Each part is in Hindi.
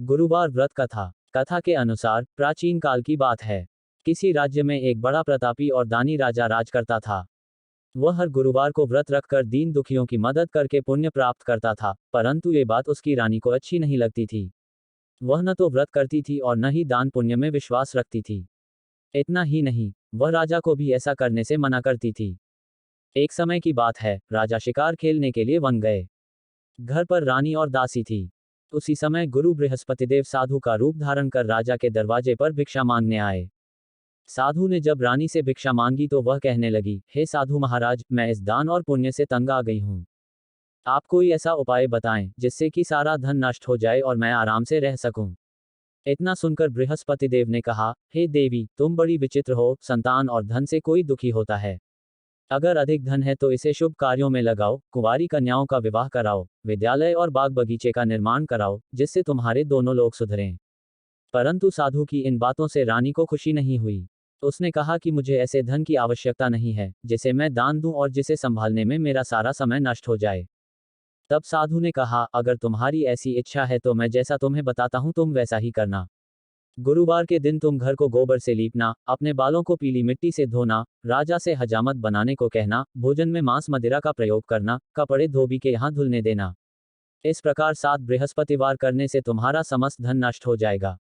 गुरुवार व्रत कथा। कथा के अनुसार प्राचीन काल की बात है। किसी राज्य में एक बड़ा प्रतापी और दानी राजा राज करता था। वह हर गुरुवार को व्रत रखकर दीन दुखियों की मदद करके पुण्य प्राप्त करता था, परंतु ये बात उसकी रानी को अच्छी नहीं लगती थी। वह न तो व्रत करती थी और न ही दान पुण्य में विश्वास रखती थी। इतना ही नहीं, वह राजा को भी ऐसा करने से मना करती थी। एक समय की बात है, राजा शिकार खेलने के लिए वन गए। घर पर रानी और दासी थी। उसी समय गुरु बृहस्पतिदेव साधु का रूप धारण कर राजा के दरवाजे पर भिक्षा मांगने आए। साधु ने जब रानी से भिक्षा मांगी तो वह कहने लगी, हे साधु महाराज, मैं इस दान और पुण्य से तंग आ गई हूँ। आप कोई ऐसा उपाय बताएं जिससे कि सारा धन नष्ट हो जाए और मैं आराम से रह सकूं। इतना सुनकर बृहस्पतिदेव ने कहा, हे देवी, तुम बड़ी विचित्र हो, संतान और धन से कोई दुखी होता है। अगर अधिक धन है तो इसे शुभ कार्यों में लगाओ, कुंवारी कन्याओं का विवाह कराओ, विद्यालय और बाग बगीचे का निर्माण कराओ, जिससे तुम्हारे दोनों लोग सुधरें। परंतु साधु की इन बातों से रानी को खुशी नहीं हुई। उसने कहा कि मुझे ऐसे धन की आवश्यकता नहीं है जिसे मैं दान दूं और जिसे संभालने में मेरा सारा समय नष्ट हो जाए। तब साधु ने कहा, अगर तुम्हारी ऐसी इच्छा है तो मैं जैसा तुम्हें बताता हूं तुम वैसा ही करना। गुरुवार के दिन तुम घर को गोबर से लीपना, अपने बालों को पीली मिट्टी से धोना, राजा से हजामत बनाने को कहना, भोजन में मांस मदिरा का प्रयोग करना, कपड़े धोबी के यहाँ धुलने देना। इस प्रकार 7 बृहस्पतिवार करने से तुम्हारा समस्त धन नष्ट हो जाएगा।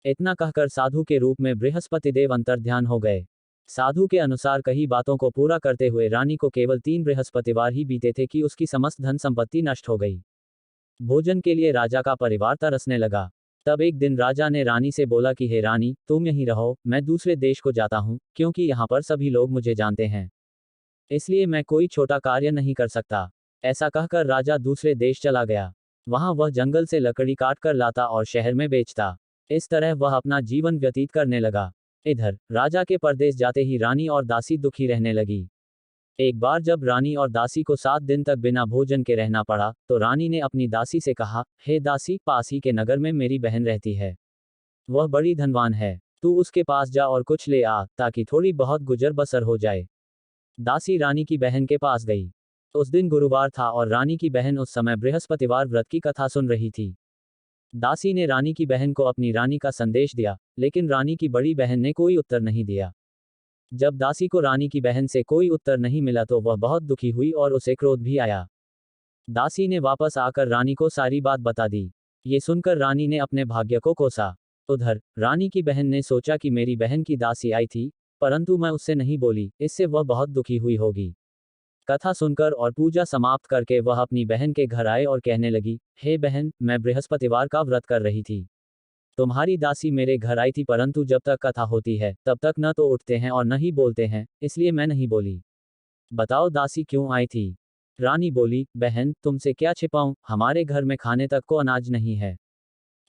इतना कहकर साधु के रूप में बृहस्पतिदेव अंतर्ध्यान हो गए। साधु के अनुसार कही बातों को पूरा करते हुए रानी को केवल 3 बृहस्पतिवार ही बीते थे कि उसकी समस्त धन संपत्ति नष्ट हो गई। भोजन के लिए राजा का परिवार तरसने लगा। तब एक दिन राजा ने रानी से बोला कि हे रानी, तुम यहीं रहो, मैं दूसरे देश को जाता हूँ, क्योंकि यहाँ पर सभी लोग मुझे जानते हैं। इसलिए मैं कोई छोटा कार्य नहीं कर सकता। ऐसा कहकर राजा दूसरे देश चला गया। वहां वह जंगल से लकड़ी काट कर लाता और शहर में बेचता। इस तरह वह अपना जीवन व्यतीत करने लगा। इधर राजा के परदेश जाते ही रानी और दासी दुखी रहने लगी। एक बार जब रानी और दासी को 7 दिन तक बिना भोजन के रहना पड़ा, तो रानी ने अपनी दासी से कहा, हे दासी, पास ही के नगर में मेरी बहन रहती है। वह बड़ी धनवान है। तू उसके पास जा और कुछ ले आ, ताकि थोड़ी बहुत गुजर बसर हो जाए। दासी रानी की बहन के पास गई। उस दिन गुरुवार था और रानी की बहन उस समय बृहस्पतिवार व्रत की कथा सुन रही थी। दासी ने रानी की बहन को अपनी रानी का संदेश दिया, लेकिन रानी की बड़ी बहन ने कोई उत्तर नहीं दिया। जब दासी को रानी की बहन से कोई उत्तर नहीं मिला तो वह बहुत दुखी हुई और उसे क्रोध भी आया। दासी ने वापस आकर रानी को सारी बात बता दी। ये सुनकर रानी ने अपने भाग्य को कोसा। उधर रानी की बहन ने सोचा कि मेरी बहन की दासी आई थी, परंतु मैं उससे नहीं बोली, इससे वह बहुत दुखी हुई होगी। कथा सुनकर और पूजा समाप्त करके वह अपनी बहन के घर आए और कहने लगी, हे बहन, मैं बृहस्पतिवार का व्रत कर रही थी। तुम्हारी दासी मेरे घर आई थी, परंतु जब तक कथा होती है तब तक न तो उठते हैं और न ही बोलते हैं, इसलिए मैं नहीं बोली। बताओ दासी क्यों आई थी? रानी बोली, बहन, तुमसे क्या छिपाऊं, हमारे घर में खाने तक को अनाज नहीं है।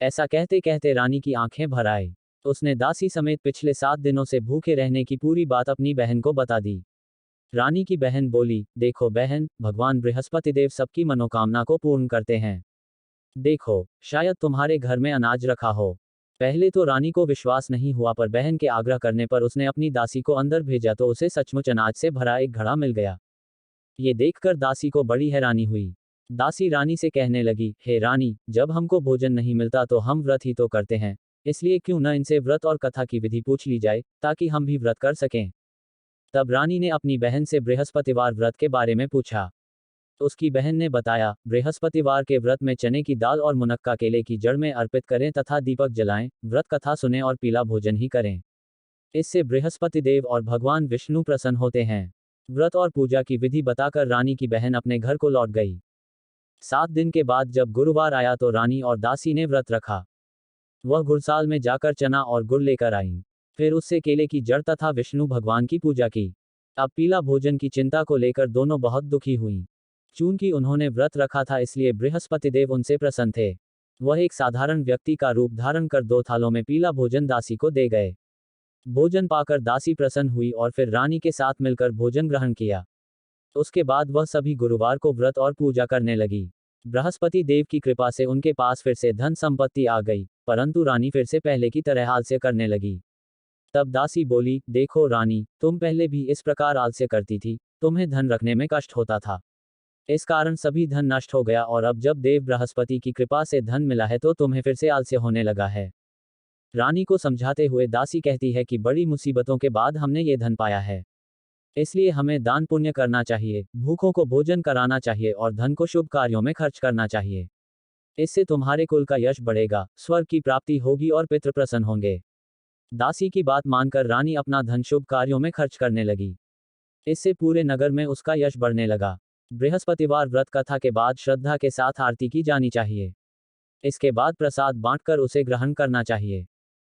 ऐसा कहते कहते रानी की आंखें भर आई। उसने दासी समेत पिछले 7 दिनों से भूखे रहने की पूरी बात अपनी बहन को बता दी। रानी की बहन बोली, देखो बहन, भगवान बृहस्पतिदेव सबकी मनोकामना को पूर्ण करते हैं। देखो, शायद तुम्हारे घर में अनाज रखा हो। पहले तो रानी को विश्वास नहीं हुआ, पर बहन के आग्रह करने पर उसने अपनी दासी को अंदर भेजा तो उसे सचमुच अनाज से भरा एक घड़ा मिल गया। ये देखकर दासी को बड़ी हैरानी हुई। दासी रानी से कहने लगी, हे रानी, जब हमको भोजन नहीं मिलता तो हम व्रत ही तो करते हैं, इसलिए क्यों न इनसे व्रत और कथा की विधि पूछ ली जाए, ताकि हम भी व्रत कर सकें। तब रानी ने अपनी बहन से बृहस्पतिवार व्रत के बारे में पूछा। उसकी बहन ने बताया, बृहस्पतिवार के व्रत में चने की दाल और मुनक्का केले की जड़ में अर्पित करें तथा दीपक जलाएं, व्रत कथा सुने और पीला भोजन ही करें। इससे बृहस्पतिदेव और भगवान विष्णु प्रसन्न होते हैं। व्रत और पूजा की विधि बताकर रानी की बहन अपने घर को लौट गई। 7 दिन के बाद जब गुरुवार आया तो रानी और दासी ने व्रत रखा। वह गुड़साल में जाकर चना और गुड़ लेकर आईं। फिर उससे केले की जड़ तथा विष्णु भगवान की पूजा की। अब पीला भोजन की चिंता को लेकर दोनों बहुत दुखी हुईं। चूंकि उन्होंने व्रत रखा था इसलिए बृहस्पतिदेव उनसे प्रसन्न थे। वह एक साधारण व्यक्ति का रूप धारण कर 2 थालों में पीला भोजन दासी को दे गए। भोजन पाकर दासी प्रसन्न हुई और फिर रानी के साथ मिलकर भोजन ग्रहण किया। उसके बाद वह सभी गुरुवार को व्रत और पूजा करने लगी। बृहस्पति देव की कृपा से उनके पास फिर से धन संपत्ति आ गई, परंतु रानी फिर से पहले की तरह आलस्य करने लगी। तब दासी बोली, देखो रानी, तुम पहले भी इस प्रकार आलस्य करती थी, तुम्हें धन रखने में कष्ट होता था। इस कारण सभी धन नष्ट हो गया और अब जब देव बृहस्पति की कृपा से धन मिला है तो तुम्हें फिर से आलस्य होने लगा है। रानी को समझाते हुए दासी कहती है कि बड़ी मुसीबतों के बाद हमने ये धन पाया है, इसलिए हमें दान पुण्य करना चाहिए, भूखों को भोजन कराना चाहिए और धन को शुभ कार्यों में खर्च करना चाहिए। इससे तुम्हारे कुल का यश बढ़ेगा, स्वर्ग की प्राप्ति होगी और पितृ प्रसन्न होंगे। दासी की बात मानकर रानी अपना धन शुभ कार्यों में खर्च करने लगी। इससे पूरे नगर में उसका यश बढ़ने लगा। बृहस्पतिवार व्रत कथा के बाद श्रद्धा के साथ आरती की जानी चाहिए। इसके बाद प्रसाद बांटकर उसे ग्रहण करना चाहिए।